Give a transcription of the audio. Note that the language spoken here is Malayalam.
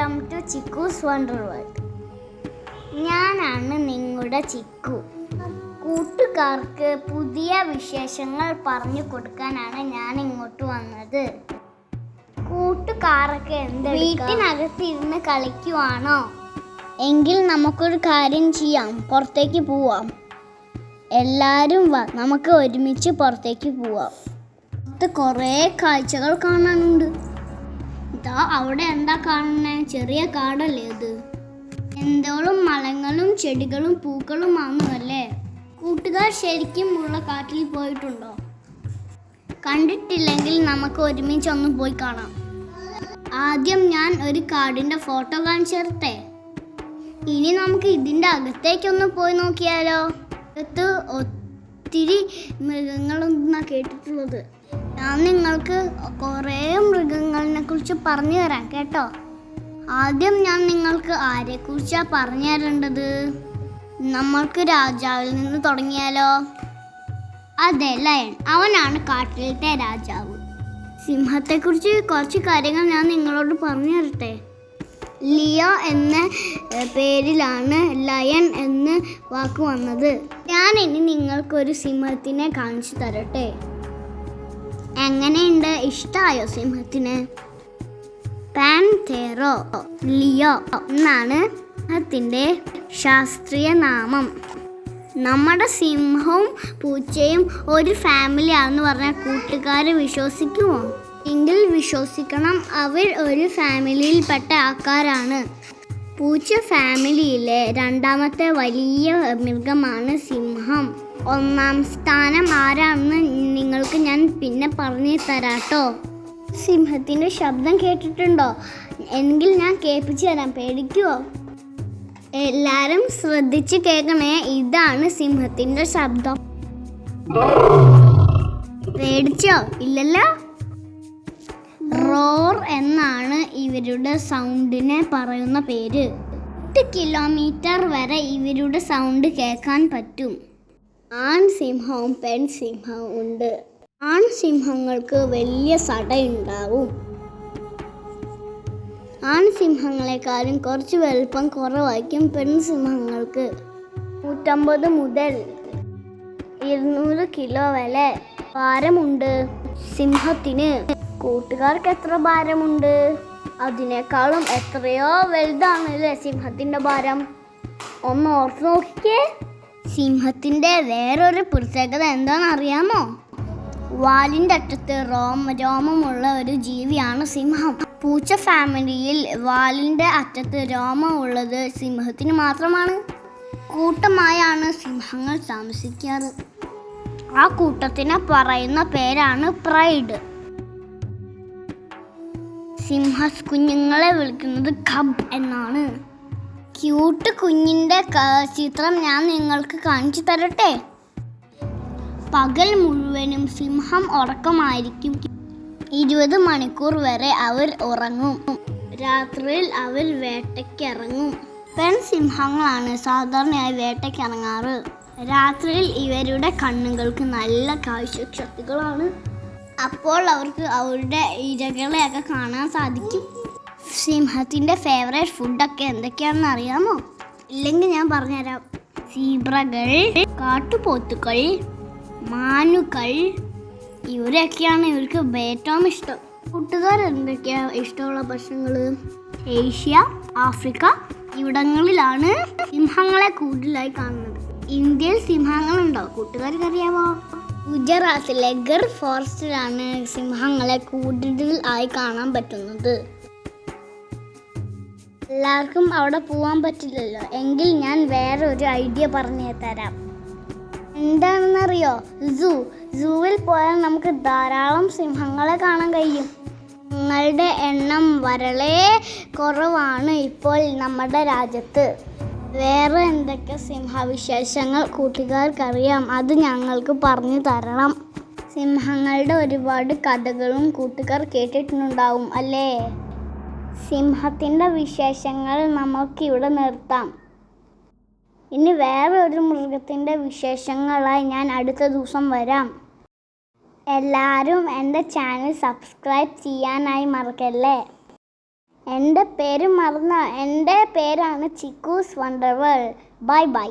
Welcome to Chikku's wonder world. ഞാനാണ് നിങ്ങളുടെ ചിക്കു. കൂട്ടുകാർക്ക് പുതിയ വിശേഷങ്ങൾ പറഞ്ഞു കൊടുക്കാനാണ് ഞാൻ ഇങ്ങോട്ട് വന്നത്. കൂട്ടുകാരൊക്കെ വീട്ടിനകത്ത് ഇരുന്ന് കളിക്കുവാണോ? എങ്കിൽ നമുക്കൊരു കാര്യം ചെയ്യാം, പുറത്തേക്ക് പോവാം. എല്ലാവരും വാ, നമുക്ക് ഒരുമിച്ച് പുറത്തേക്ക് പോവാം. കുറേ കാഴ്ചകൾ കാണാനുണ്ട്. അവിടെ എന്താ കാണുന്നേ? ചെറിയ കാടല്ലേ ഇത്? എന്തോളം മരങ്ങളും ചെടികളും പൂക്കളുമാണ് അല്ലേ? കൂട്ടുകാർ ശരിക്കും ഉള്ള കാട്ടിൽ പോയിട്ടുണ്ടോ? കണ്ടിട്ടില്ലെങ്കിൽ നമുക്ക് ഒരുമിച്ചൊന്ന് പോയി കാണാം. ആദ്യം ഞാൻ ഒരു കാടിൻ്റെ ഫോട്ടോ കാണിച്ചു തരട്ടെ. ഇനി നമുക്ക് ഇതിൻ്റെ അകത്തേക്കൊന്ന് പോയി നോക്കിയാലോ? അകത്ത് ഒത്തിരി മൃഗങ്ങളെന്നാണ് കേട്ടിട്ടുള്ളത്. ഞാൻ നിങ്ങൾക്ക് കുറേ മൃഗങ്ങളെ കുറിച്ച് പറഞ്ഞു തരാം കേട്ടോ. ആദ്യം ഞാൻ നിങ്ങൾക്ക് ആരെക്കുറിച്ചാണ് പറഞ്ഞു തരേണ്ടത്? നമ്മൾക്ക് രാജാവിൽ നിന്ന് തുടങ്ങിയാലോ? അതെ, ലയൺ. അവനാണ് കാട്ടിലത്തെ രാജാവ്. സിംഹത്തെക്കുറിച്ച് കുറച്ച് കാര്യങ്ങൾ ഞാൻ നിങ്ങളോട് പറഞ്ഞു തരട്ടെ. ലിയോ എന്ന പേരിലാണ് ലയൺ എന്ന വാക്ക് വന്നത്. ഞാൻ ഇനി നിങ്ങൾക്കൊരു സിംഹത്തിനെ കാണിച്ചു തരട്ടെ. എങ്ങനെയുണ്ട്? ഇഷ്ടമായോ സിംഹത്തിന്? പാൻതേറോ ലിയോ എന്നാണ് സിംഹത്തിൻ്റെ ശാസ്ത്രീയ നാമം. നമ്മുടെ സിംഹവും പൂച്ചയും ഒരു ഫാമിലിയാണെന്ന് പറഞ്ഞാൽ കൂട്ടുകാർ വിശ്വസിക്കുമോ? എങ്കിൽ വിശ്വസിക്കണം, അവർ ഒരു ഫാമിലിയിൽപ്പെട്ട ആൾക്കാരാണ്. പൂച്ച ഫാമിലിയിലെ രണ്ടാമത്തെ വലിയ മൃഗമാണ് സിംഹം. ഒന്നാം സ്ഥാനം ആരാണെന്ന് നിങ്ങൾക്ക് ഞാൻ പിന്നെ പറഞ്ഞു തരാട്ടോ. സിംഹത്തിൻ്റെ ശബ്ദം കേട്ടിട്ടുണ്ടോ? എങ്കിൽ ഞാൻ കേൾപ്പിച്ചു തരാം, പേടിക്കുമോ? എല്ലാവരും ശ്രദ്ധിച്ച് കേൾക്കണേ. ഇതാണ് സിംഹത്തിൻ്റെ ശബ്ദം. പേടിച്ചോ? ഇല്ലല്ലോ. റോർ എന്നാണ് ഇവരുടെ സൗണ്ടിനെ പറയുന്ന പേര്. 8 കിലോമീറ്റർ വരെ ഇവരുടെ സൗണ്ട് കേൾക്കാൻ പറ്റും. ആൺ സിംഹവും പെൺ സിംഹവും ഉണ്ട്. ആൺ സിംഹങ്ങൾക്ക് വലിയ സടയുണ്ടാവും. ആൺ സിംഹങ്ങളെക്കാളും കുറച്ച് വലുപ്പം കുറവായിരിക്കും പെൺ സിംഹങ്ങൾക്ക്. 150 മുതൽ 200 കിലോ വരെ ഭാരമുണ്ട് സിംഹത്തിന്. കൂട്ടുകാർക്ക് എത്ര ഭാരമുണ്ട്? അതിനേക്കാളും എത്രയോ വലുതാണല്ലേ സിംഹത്തിൻ്റെ ഭാരം. ഒന്ന് ഓർത്ത് നോക്കിക്കേ. സിംഹത്തിൻ്റെ വേറൊരു പ്രത്യേകത എന്താണെന്നറിയാമോ? വാലിൻ്റെ അറ്റത്ത് രോമമുള്ള ഒരു ജീവിയാണ് സിംഹം. പൂച്ച ഫാമിലിയിൽ വാലിൻ്റെ അറ്റത്ത് രോമമുള്ളത് സിംഹത്തിന് മാത്രമാണ്. കൂട്ടമായാണ് സിംഹങ്ങൾ താമസിക്കാറ്. ആ കൂട്ടത്തിനെ പറയുന്ന പേരാണ് പ്രൈഡ്. സിംഹ കുഞ്ഞുങ്ങളെ വിളിക്കുന്നത് കബ് എന്നാണ്. ക്യൂട്ട് കുഞ്ഞിൻ്റെ ചിത്രം ഞാൻ നിങ്ങൾക്ക് കാണിച്ചു തരട്ടെ. പകൽ മുഴുവനും സിംഹം ഉറക്കമായിരിക്കും. 20 മണിക്കൂർ വരെ അവർ ഉറങ്ങും. രാത്രിയിൽ അവർ വേട്ടയ്ക്കിറങ്ങും. പെൺ സിംഹങ്ങളാണ് സാധാരണയായി വേട്ടയ്ക്കിറങ്ങാറ്. രാത്രിയിൽ ഇവരുടെ കണ്ണുകൾക്ക് നല്ല കാഴ്ചശക്തികളാണ്. അപ്പോൾ അവർക്ക് അവരുടെ ഇരകളെയൊക്കെ കാണാൻ സാധിക്കും. സിംഹത്തിൻ്റെ ഫേവറേറ്റ് ഫുഡൊക്കെ എന്തൊക്കെയാണെന്ന് അറിയാമോ? ഇല്ലെങ്കിൽ ഞാൻ പറഞ്ഞുതരാം. സീബ്രകൾ, കാട്ടുപോത്തുകൾ, മാനുകൾ, ഇവരൊക്കെയാണ് ഇവർക്ക് ഏറ്റവും ഇഷ്ടം. കൂട്ടുകാർ എന്തൊക്കെയാണ് ഇഷ്ടമുള്ള ഭക്ഷണങ്ങൾ? ഏഷ്യ, ആഫ്രിക്ക ഇവിടങ്ങളിലാണ് സിംഹങ്ങളെ കൂടുതലായി കാണുന്നത്. ഇന്ത്യയിൽ സിംഹങ്ങളുണ്ടോ? കൂട്ടുകാർക്ക് അറിയാമോ? ഗുജറാത്തിലെ ഗിർ ഫോറസ്റ്റിലാണ് സിംഹങ്ങളെ കൂടുതലായി കാണാൻ പറ്റുന്നത്. എല്ലാവർക്കും അവിടെ പോകാൻ പറ്റില്ലല്ലോ. എങ്കിൽ ഞാൻ വേറെ ഒരു ഐഡിയ പറഞ്ഞു തരാം. എന്താണെന്നറിയോ? സൂവിൽ പോയാൽ നമുക്ക് ധാരാളം സിംഹങ്ങളെ കാണാൻ കഴിയും. സിംഹങ്ങളുടെ എണ്ണം വളരെ കുറവാണ് ഇപ്പോൾ നമ്മുടെ രാജ്യത്ത്. വേറെ എന്തൊക്കെ സിംഹവിശേഷങ്ങൾ കൂട്ടുകാർക്കറിയാം? അത് ഞങ്ങൾക്ക് പറഞ്ഞു തരണം. സിംഹങ്ങളുടെ ഒരുപാട് കഥകളും കൂട്ടുകാർ കേട്ടിട്ടുണ്ടാവും അല്ലേ? സിംഹത്തിൻ്റെ വിശേഷങ്ങൾ നമുക്കിവിടെ നിർത്താം. ഇനി വേറെ ഒരു മൃഗത്തിൻ്റെ വിശേഷങ്ങളായി ഞാൻ അടുത്ത ദിവസം വരാം. എല്ലാവരും എൻ്റെ ചാനൽ സബ്സ്ക്രൈബ് ചെയ്യാനായി മറക്കല്ലേ. എൻ്റെ പേര് മറന്ന എൻ്റെ പേരാണ് Chikkus wonder world. Bye bye.